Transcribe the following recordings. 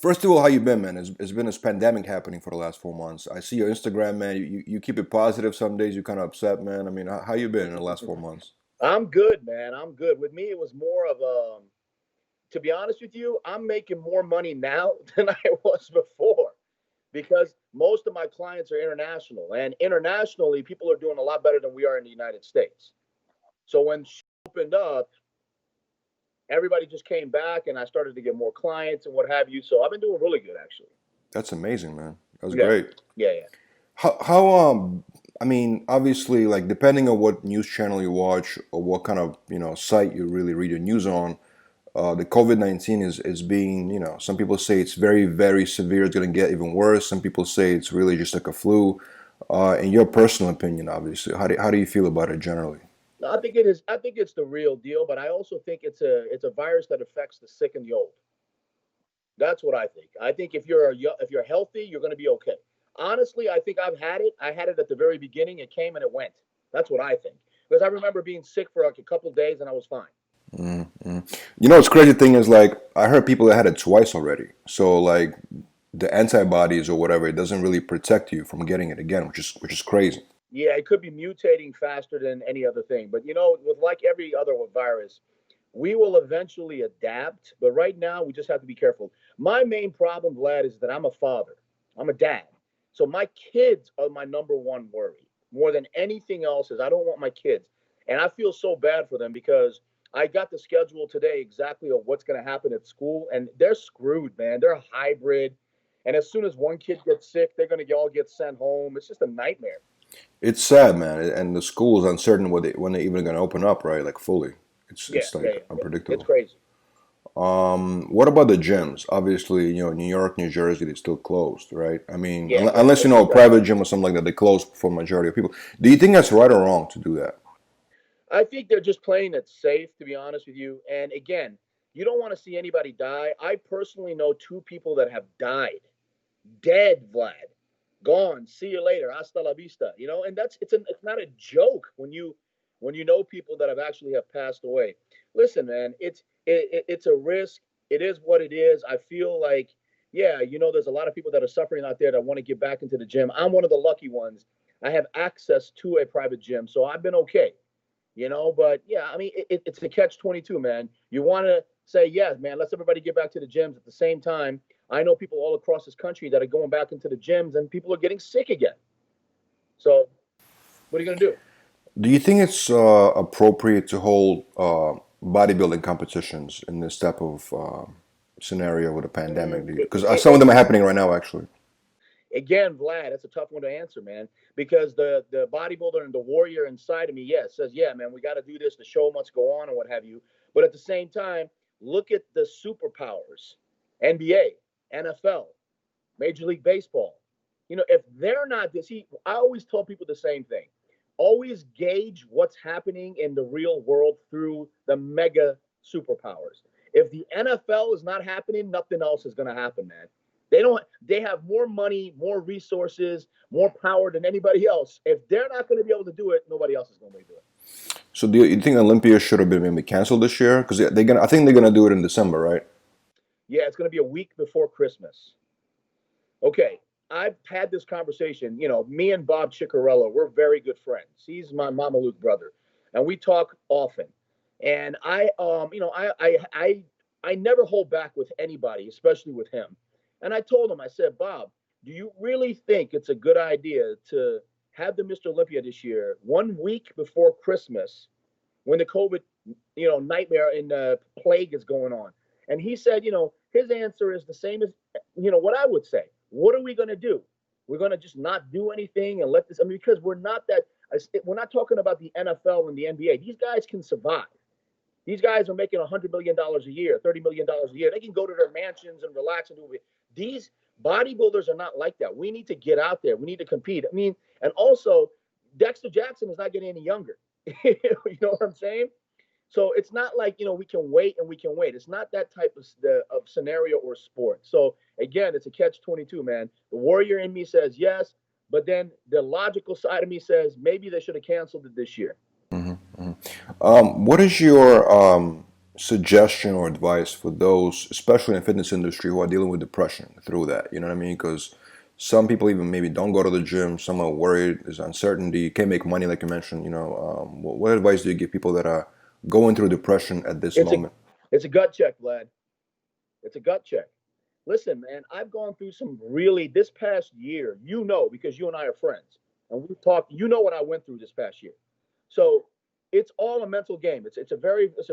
First of all, how you been, man? It's been this pandemic happening for the last 4 months. I see your Instagram, man. You keep it positive. Some days you kind of upset, man. I mean, how you been in the last 4 months? I'm good, man. I'm good. With me, it was more of a, to be honest with you, I'm making more money now than I was before because most of my clients are international. And internationally, people are doing a lot better than we are in the United States. So when shit opened up, everybody just came back and I started to get more clients and what have you. So I've been doing really good, actually. That's amazing, man. That's Yeah. great. Yeah. Yeah. How I mean, obviously, like depending on what news channel you watch or what kind of site you really read your news on, the COVID-19 is being some people say it's very severe. It's going to get even worse. Some people say it's really just like a flu. In your personal opinion, obviously, how do you feel about it generally? No, I think it is. I think it's the real deal, but I also think it's a virus that affects the sick and the old. That's what I think. I think if you're healthy, you're going to be okay. Honestly, I think I've had it. I had it at the very beginning. It came and it went. That's what I think. Because I remember being sick for like a couple of days and I was fine. Mm-hmm. What's crazy thing is like I heard people that had it twice already. So like the antibodies or whatever, it doesn't really protect you from getting it again, which is crazy. Yeah, it could be mutating faster than any other thing. But with like every other virus, we will eventually adapt. But right now, we just have to be careful. My main problem, Vlad, is that I'm a father. I'm a dad. So my kids are my number one worry. More than anything else, is I don't want my kids. And I feel so bad for them because I got the schedule today exactly of what's going to happen at school, and they're screwed, man. They're hybrid. And as soon as one kid gets sick, they're going to all get sent home. It's just a nightmare. It's sad, man, and the school is uncertain when they even going to open up, right? Like fully. Yeah, It's yeah, like yeah. It's unpredictable. crazy. What about the gyms? Obviously, New York, New Jersey, they still closed, right? I mean, Yeah, yeah. unless It's a private gym or something like that, they close for majority of people. Do you think that's right or wrong to do that? I think they're just playing it safe, to be honest with you. And again, you don't want to see anybody die. I personally know two people that have died, dead, Vlad, gone. See you later, hasta la vista. And it's not a joke when you know people that have actually have passed away. Listen, man, it's a risk. It is what it is. I feel like, yeah, there's a lot of people that are suffering out there that want to get back into the gym. I'm one of the lucky ones. I have access to a private gym, so I've been okay. But yeah, I mean, it's a catch 22, man. You want to say, yeah, man, let's everybody get back to the gyms. At the same time, I know people all across this country that are going back into the gyms and people are getting sick again. So what are you going to do? Do you think it's appropriate to hold bodybuilding competitions in this type of scenario with a pandemic? Because some of them are happening right now, actually. Again, Vlad, that's a tough one to answer, man, because the bodybuilder and the warrior inside of me, yes, says, yeah, man, we got to do this. The show must go on and what have you. But at the same time, look at the superpowers, NBA, NFL, Major League Baseball. If they're not this, I always tell people the same thing. Always gauge what's happening in the real world through the mega superpowers. If the NFL is not happening, nothing else is going to happen, man. They have more money, more resources, more power than anybody else. If they're not going to be able to do it, nobody else is going to be able to do it. So do you think Olympia should have been maybe canceled this year? Because I think they're gonna do it in December, right? Yeah, it's going to be a week before Christmas. Okay, I've had this conversation. Me and Bob Ciccarello, we're very good friends. He's my Mama Luke brother, and we talk often. And I never hold back with anybody, especially with him. And I told him, I said, Bob, do you really think it's a good idea to have the Mr. Olympia this year, 1 week before Christmas, when the COVID, nightmare and plague is going on? And he said, his answer is the same as, what I would say. What are we going to do? We're going to just not do anything and let this. I mean, because we're not talking about the NFL and the NBA. These guys can survive. These guys are making $100 million a year, $30 million a year. They can go to their mansions and relax and do it. These bodybuilders are not like that. We need to get out there. We need to compete. I mean, and also, Dexter Jackson is not getting any younger. You know what I'm saying? So it's not like we can wait and we can wait. It's not that type of scenario or sport. So again, it's a catch 22, man. The warrior in me says yes, but then the logical side of me says maybe they should have canceled it this year. What is your suggestion or advice for those, especially in the fitness industry, who are dealing with depression through that? You know what I mean? Because some people even maybe don't go to the gym. Some are worried. There's uncertainty. Can't make money, like you mentioned. What advice do you give people that are going through depression at this It's a moment? it's a gut check, Vlad. It's a gut check. Listen, man, I've gone through some really this past year, because you and I are friends and we've talked, what I went through this past year. So it's all a mental game. It's a very, it's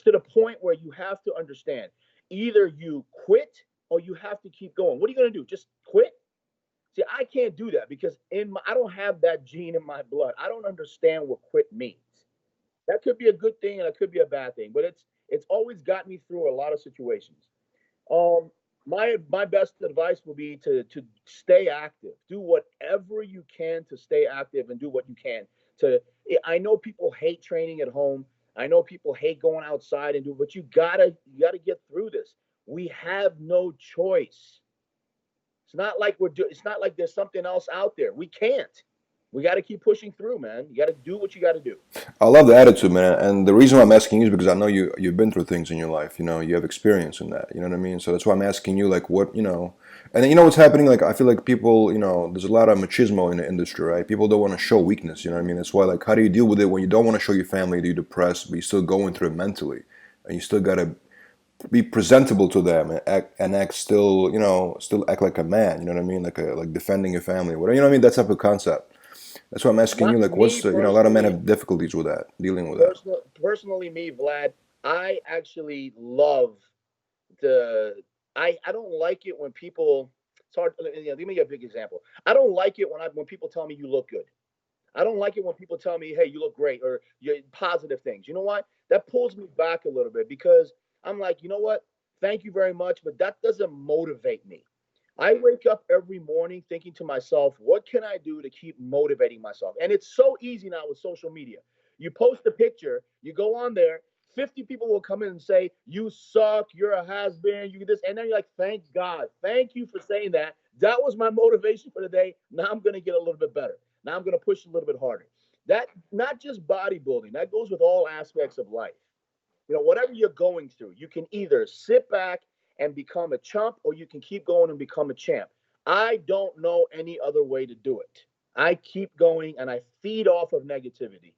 to the point where you have to understand either you quit or you have to keep going. What are you going to do? Just quit? See, I can't do that because I don't have that gene in my blood. I don't understand what quit means. That could be a good thing and it could be a bad thing, but it's always got me through a lot of situations. Um, my best advice will be to stay active. Do whatever you can to stay active and do what you can to. I know people hate training at home. I know people hate going outside and do, but you gotta get through this. We have no choice. It's not like there's something else out there. We can't. We got to keep pushing through, man. You got to do what you got to do. I love the attitude, man. And the reason why I'm asking you is because I know you've been through things in your life. You have experience in that. You know what I mean? So that's why I'm asking you, like, what. And then you know what's happening? Like, I feel like people, there's a lot of machismo in the industry, right? People don't want to show weakness. You know what I mean? That's why, like, how do you deal with it when you don't want to show your family that you're depressed, but you're still going through it mentally, and you still gotta be presentable to them and still, still act like a man. You know what I mean? Like defending your family, whatever. You know what I mean? That type of concept. That's why I'm asking My, you, like, me a lot of men personally, have difficulties with that, dealing with that. personally, me, Vlad, I actually love the. I don't like it when people. It's hard. Let me give you a big example. I don't like it when people tell me you look good. I don't like it when people tell me, "Hey, you look great," or you positive things. You know what? That pulls me back a little bit because I'm like, you know what? Thank you very much, but that doesn't motivate me. I wake up every morning thinking to myself, what can I do to keep motivating myself? And it's so easy now with social media. You post a picture, you go on there, 50 people will come in and say, you suck, you're a has been, you this. And then you're like, thank God. Thank you for saying that. That was my motivation for the day. Now I'm going to get a little bit better. Now I'm going to push a little bit harder. That, not just bodybuilding, that goes with all aspects of life. Whatever you're going through, you can either sit back and become a chump or you can keep going and become a champ. I don't know any other way to do it. I keep going and I feed off of negativity.